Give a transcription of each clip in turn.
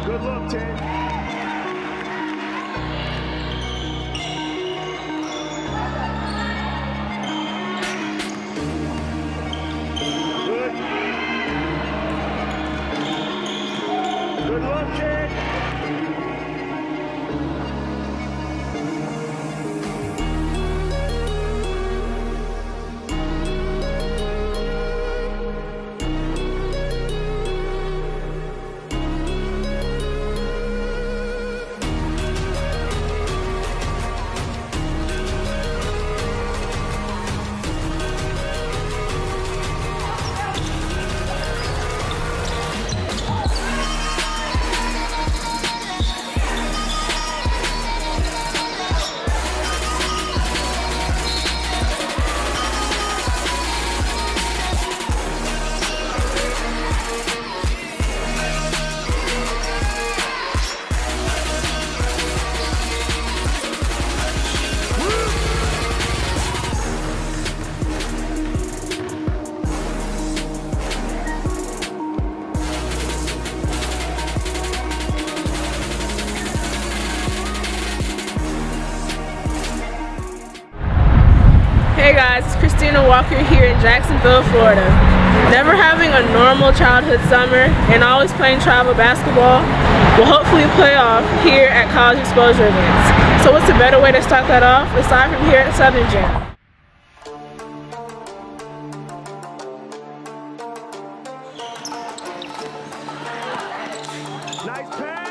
Good look, Ted. Good. Good look, Ted. Hey guys, it's Christina Walker here in Jacksonville, Florida. Never having a normal childhood summer and always playing travel basketball will hopefully play off here at college exposure events. So what's a better way to start that off aside from here at Southern Gym? Nice pass!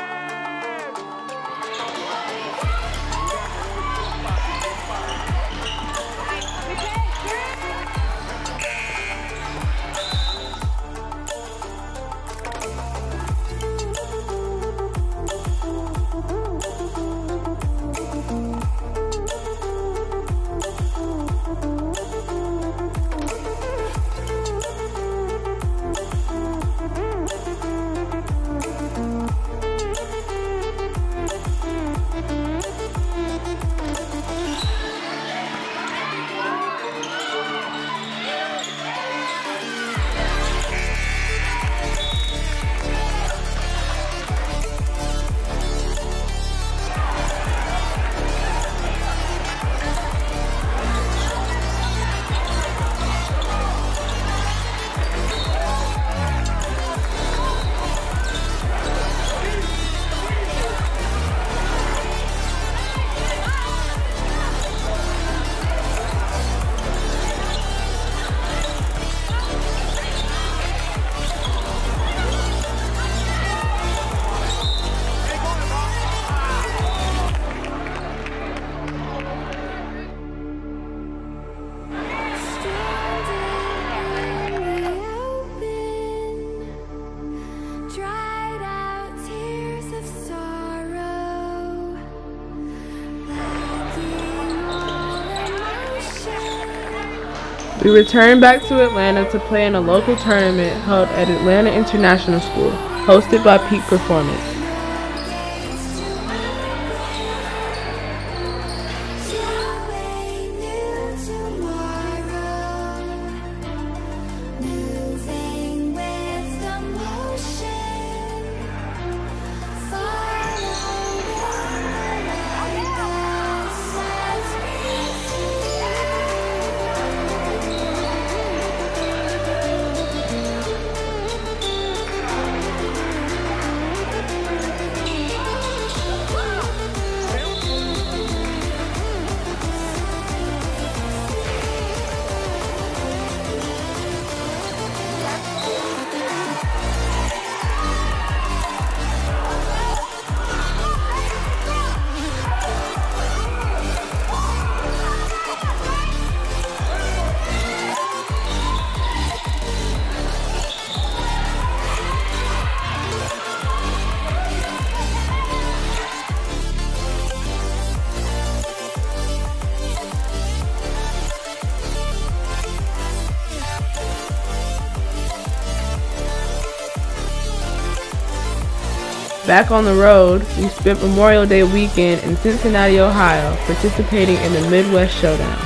We returned back to Atlanta to play in a local tournament held at Atlanta International School, hosted by Peak Performance. Back on the road, we spent Memorial Day weekend in Cincinnati, Ohio, participating in the Midwest Showdown,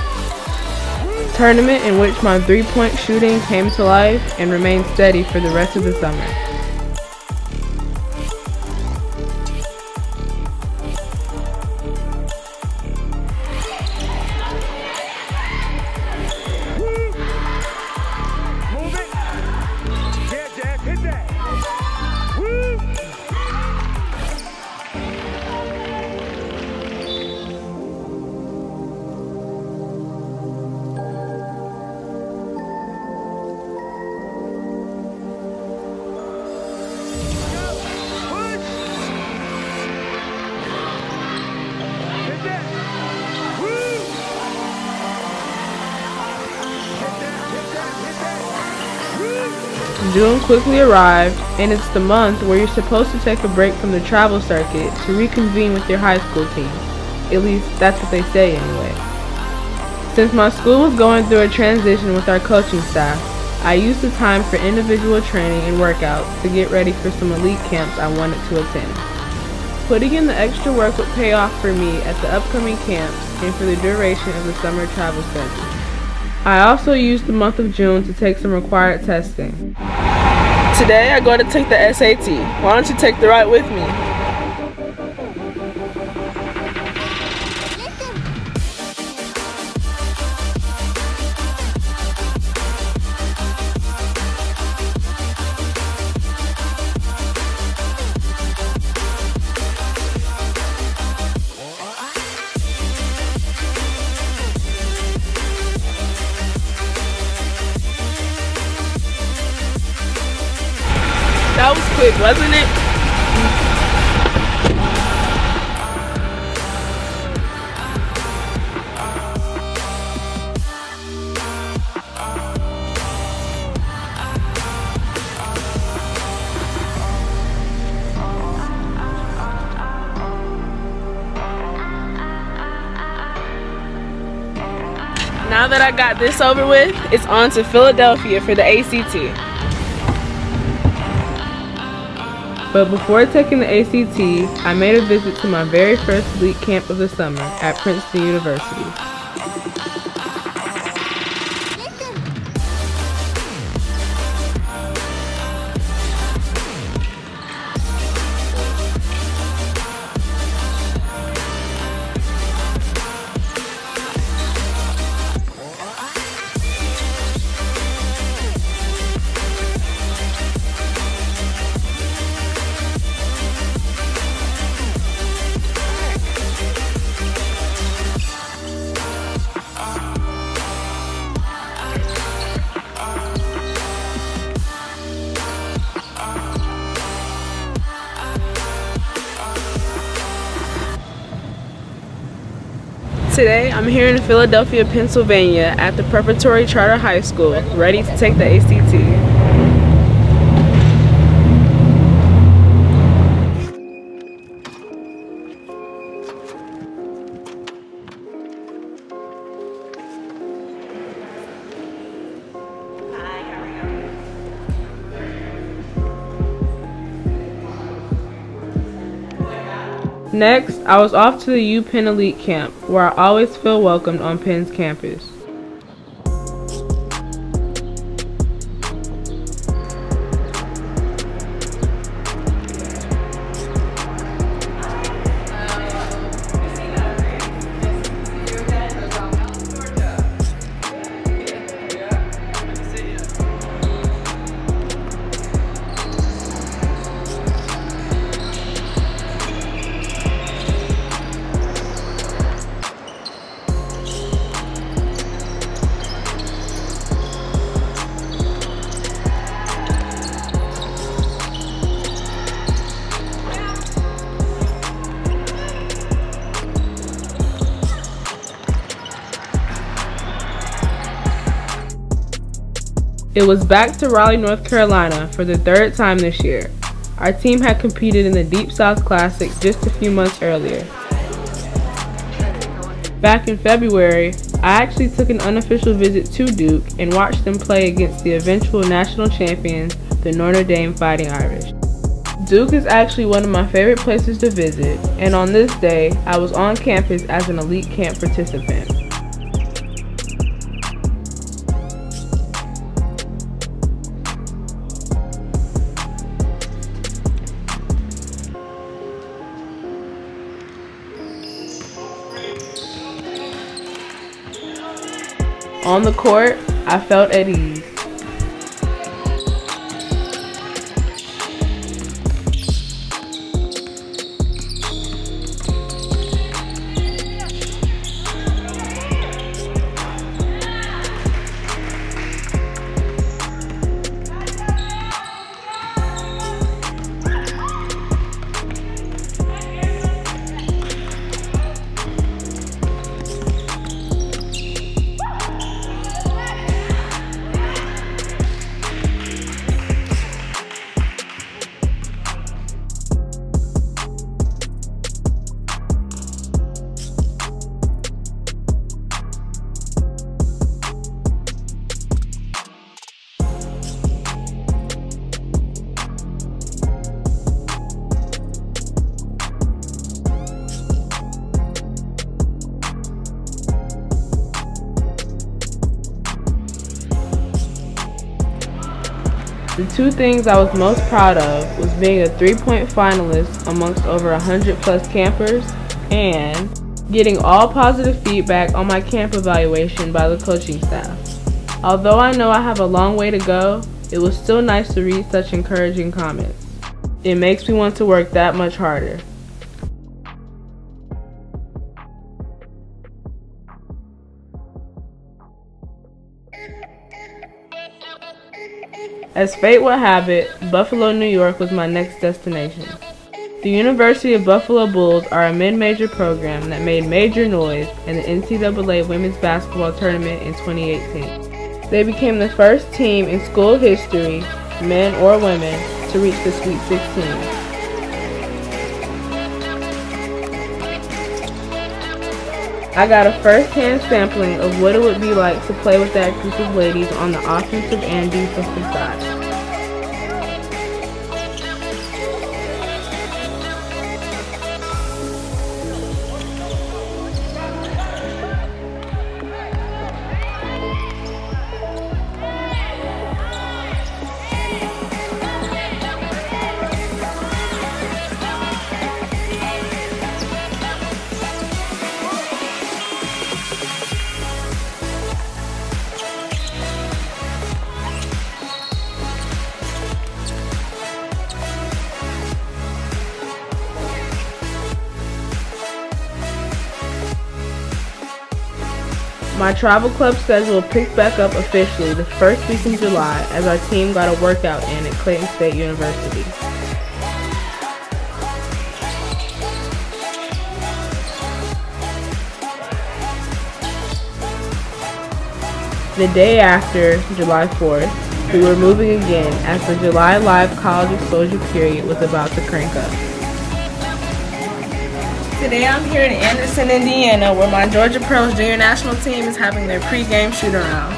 a tournament in which my three-point shooting came to life and remained steady for the rest of the summer. June quickly arrived, and it's the month where you're supposed to take a break from the travel circuit to reconvene with your high school team. At least, that's what they say anyway. Since my school was going through a transition with our coaching staff, I used the time for individual training and workouts to get ready for some elite camps I wanted to attend. Putting in the extra work would pay off for me at the upcoming camps and for the duration of the summer travel schedule. I also used the month of June to take some required testing. Today I go to take the SAT. Why don't you take the ride with me? That was quick, wasn't it? Now that I got this over with, it's on to Philadelphia for the ACT. But before taking the ACT, I made a visit to my very first elite camp of the summer at Princeton University. Today, I'm here in Philadelphia, Pennsylvania at the Preparatory Charter High School, ready to take the ACT. Next, I was off to the U.N.E Elite Camp, where I always feel welcomed on Penn's campus. It was back to Raleigh, North Carolina for the third time this year. Our team had competed in the Deep South Classic just a few months earlier. Back in February, I actually took an unofficial visit to Duke and watched them play against the eventual national champions, the Notre Dame Fighting Irish. Duke is actually one of my favorite places to visit, and on this day, I was on campus as an elite camp participant. On the court, I felt at ease. The two things I was most proud of was being a 3-point finalist amongst over 100 plus campers and getting all positive feedback on my camp evaluation by the coaching staff. Although I know I have a long way to go, it was still nice to read such encouraging comments. It makes me want to work that much harder. As fate would have it, Buffalo, New York was my next destination. The University of Buffalo Bulls are a mid-major program that made major noise in the NCAA Women's Basketball Tournament in 2018. They became the first team in school history, men or women, to reach the Sweet 16. I got a first-hand sampling of what it would be like to play with that group of ladies on the offensive and defensive side. My travel club schedule picked back up officially the first week in July as our team got a workout in at Clayton State University. The day after, July 4th, we were moving again as the July Live college exposure period was about to crank up. Today I'm here in Anderson, Indiana, where my Georgia Pearls junior national team is having their pregame shoot-around.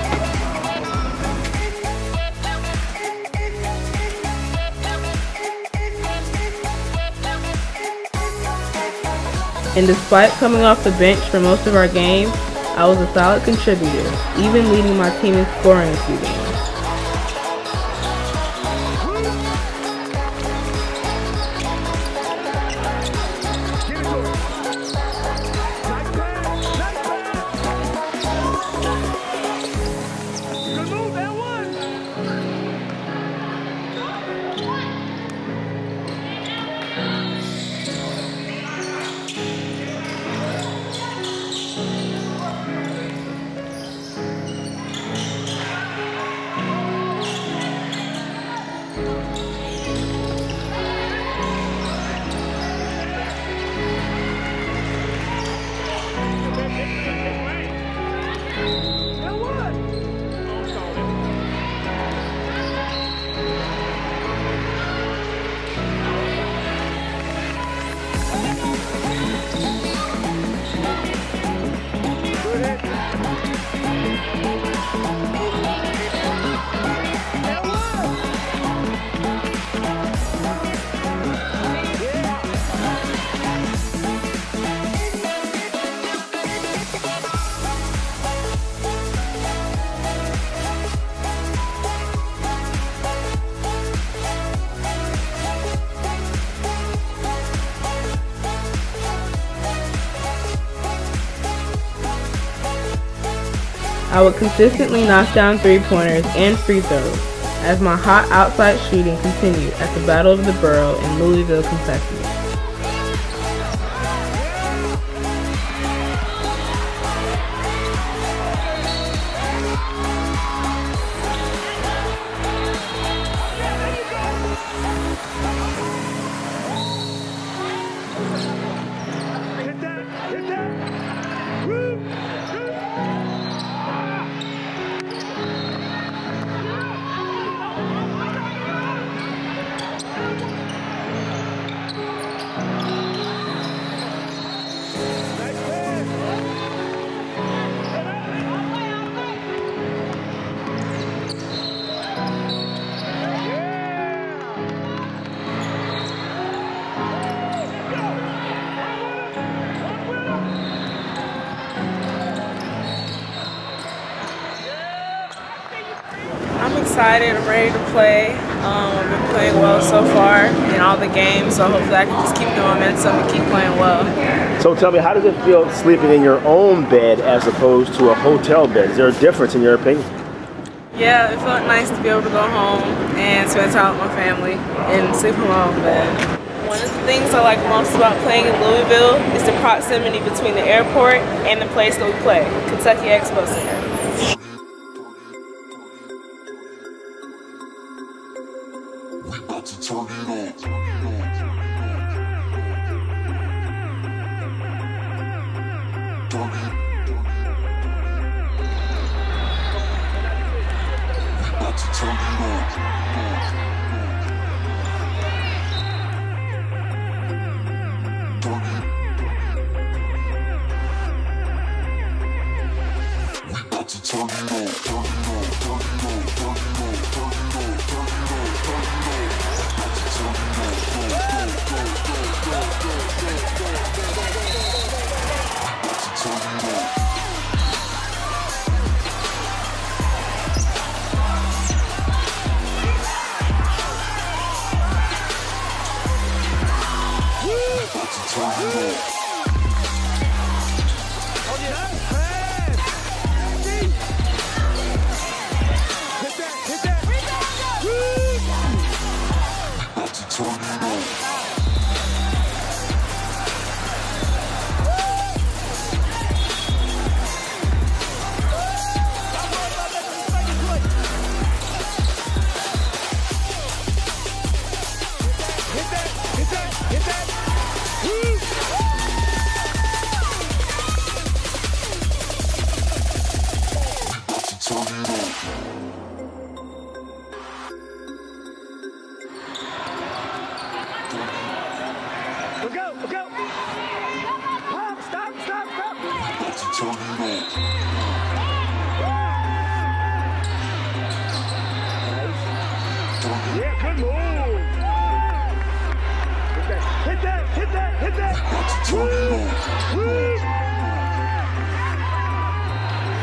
And despite coming off the bench for most of our games, I was a solid contributor, even leading my team in scoring a few games. I would consistently knock down three-pointers and free throws as my hot outside shooting continued at the Battle of the Borough in Louisville, Kentucky. I'm excited, I'm ready to play. I've been playing well so far in all the games, so hopefully I can just keep doing momentum and keep playing well. So tell me, how does it feel sleeping in your own bed as opposed to a hotel bed? Is there a difference in your opinion? Yeah, it felt nice to be able to go home and spend time with my family and sleep in my own bed. One of the things I like most about playing in Louisville is the proximity between the airport and the place that we play, Kentucky Expo Center. We about to turn it on.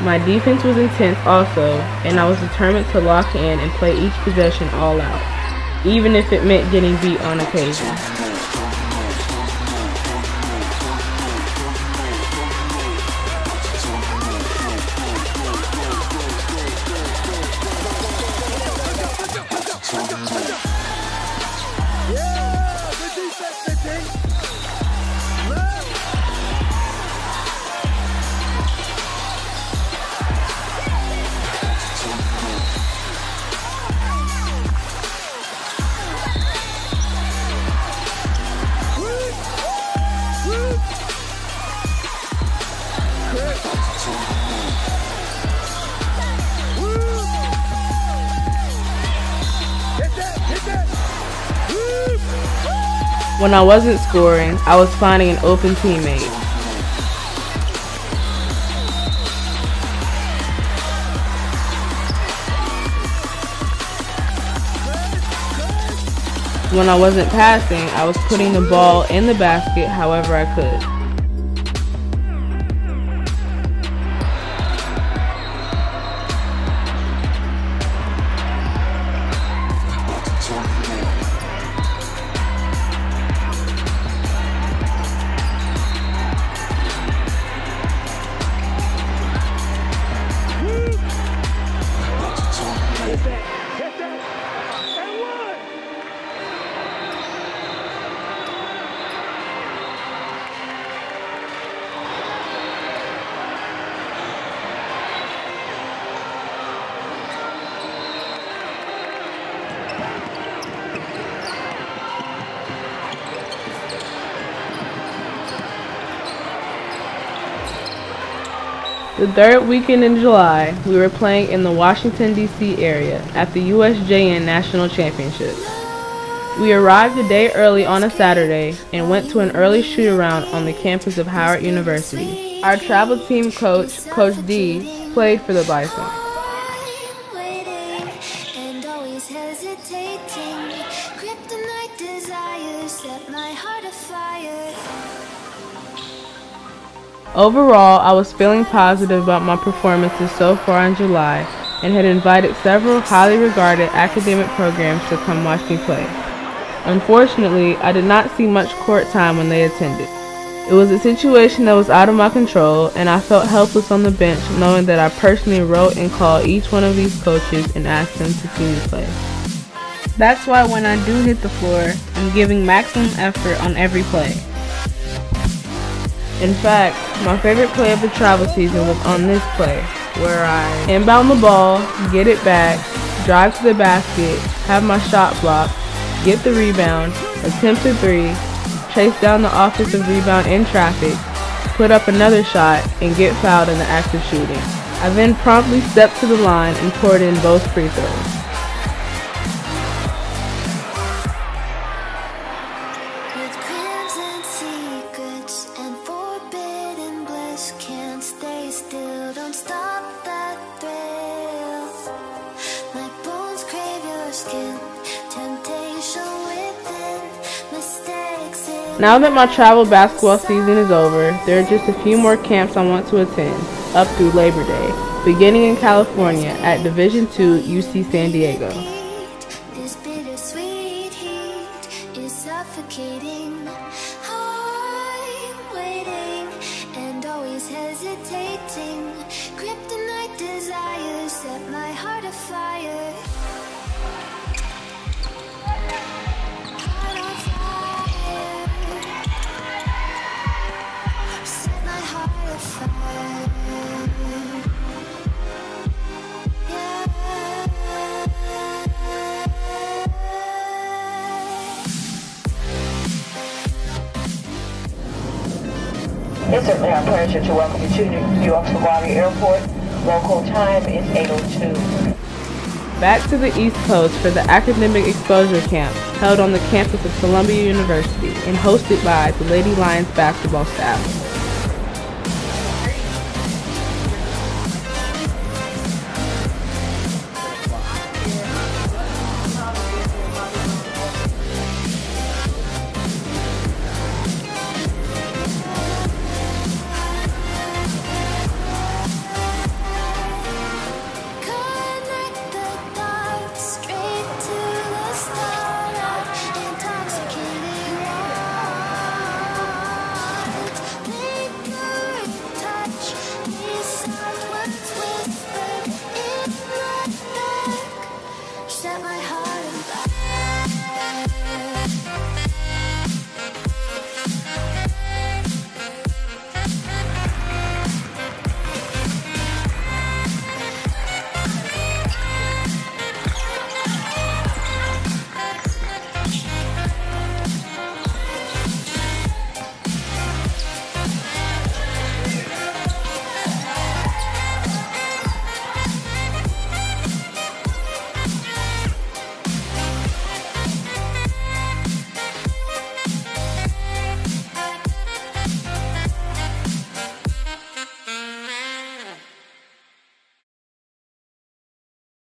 My defense was intense also, and I was determined to lock in and play each possession all out, even if it meant getting beat on occasion. When I wasn't scoring, I was finding an open teammate. When I wasn't passing, I was putting the ball in the basket however I could. The third weekend in July, we were playing in the Washington, D.C. area at the W.A.N.E National Championship. We arrived a day early on a Saturday and went to an early shoot-around on the campus of Howard University. Our travel team coach, Coach D, played for the Bison. Overall, I was feeling positive about my performances so far in July, and had invited several highly regarded academic programs to come watch me play. Unfortunately, I did not see much court time when they attended. It was a situation that was out of my control, and I felt helpless on the bench knowing that I personally wrote and called each one of these coaches and asked them to see me play. That's why when I do hit the floor, I'm giving maximum effort on every play. In fact, my favorite play of the travel season was on this play, where I inbound the ball, get it back, drive to the basket, have my shot blocked, get the rebound, attempt a three, chase down the offensive rebound in traffic, put up another shot, and get fouled in the act of shooting. I then promptly stepped to the line and poured in both free throws. Now that my travel basketball season is over, there are just a few more camps I want to attend, up through Labor Day, beginning in California at Division II UC San Diego. This bittersweet heat is suffocating. I'm waiting and always hesitating. Kryptonite desires set my heart afire. It's certainly our pleasure to welcome you to New York's LaGuardia Airport. Local time is 8:02. Back to the East Coast for the Academic Exposure Camp, held on the campus of Columbia University and hosted by the Lady Lions basketball staff.